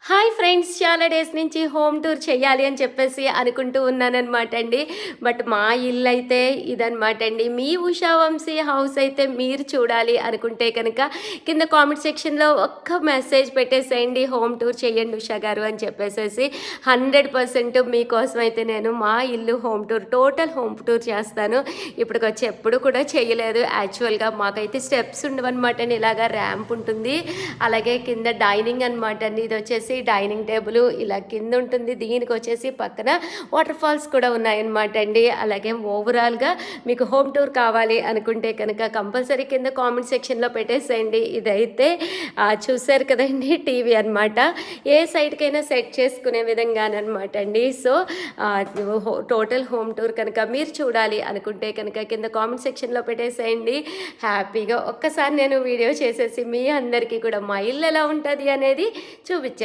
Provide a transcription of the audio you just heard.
Hi friends, చాలా days నుంచి home tour చేయాలి అని చెప్పేసి అనుకుంటూ ఉన్నానన్నమాట అండి. బట్ మా ఇల్లు అయితే ఇదనమాట అండి. మీ ఉషా వంశీ హౌస్ అయితే మీరు చూడాలి అనుకుంటే కనుక కింద కామెంట్ సెక్షన్లో ఒక్క మెసేజ్ పెట్టేసేయండి, హోమ్ టూర్ చేయండి ఉషా గారు అని చెప్పేసేసి. 100% మీకోసం అయితే నేను మా ఇల్లు home tour, total home tour చేస్తాను. ఇప్పటికొచ్చి ఎప్పుడు కూడా చేయలేదు. యాక్చువల్గా మాకైతే స్టెప్స్ ఉండవన్నమాట అండి. ఇలాగా ర్యాంప్ ఉంటుంది, అలాగే కింద డైనింగ్ అనమాట అండి. ఇది వచ్చేసి డైనింగ్ టేబుల్ ఇలా కింద ఉంటుంది. దీనికి వచ్చేసి పక్కన వాటర్ ఫాల్స్ కూడా ఉన్నాయన్నమాట అండి. అలాగే ఓవరాల్గా మీకు హోమ్ టూర్ కావాలి అనుకుంటే కనుక కంపల్సరీ కింద కామెంట్ సెక్షన్లో పెట్టేసేయండి. ఇదైతే చూసారు కదండి, టీవీ అనమాట. ఏ సైడ్కైనా సెట్ చేసుకునే విధంగానమాట అండి. సో టోటల్ హోమ్ టూర్ కనుక మీరు చూడాలి అనుకుంటే కనుక కింద కామెంట్ సెక్షన్లో పెట్టేసేయండి. హ్యాపీగా ఒక్కసారి నేను వీడియో చేసేసి మీ అందరికీ కూడా మా ఇల్లు ఎలా ఉంటుంది అనేది చూపించాను.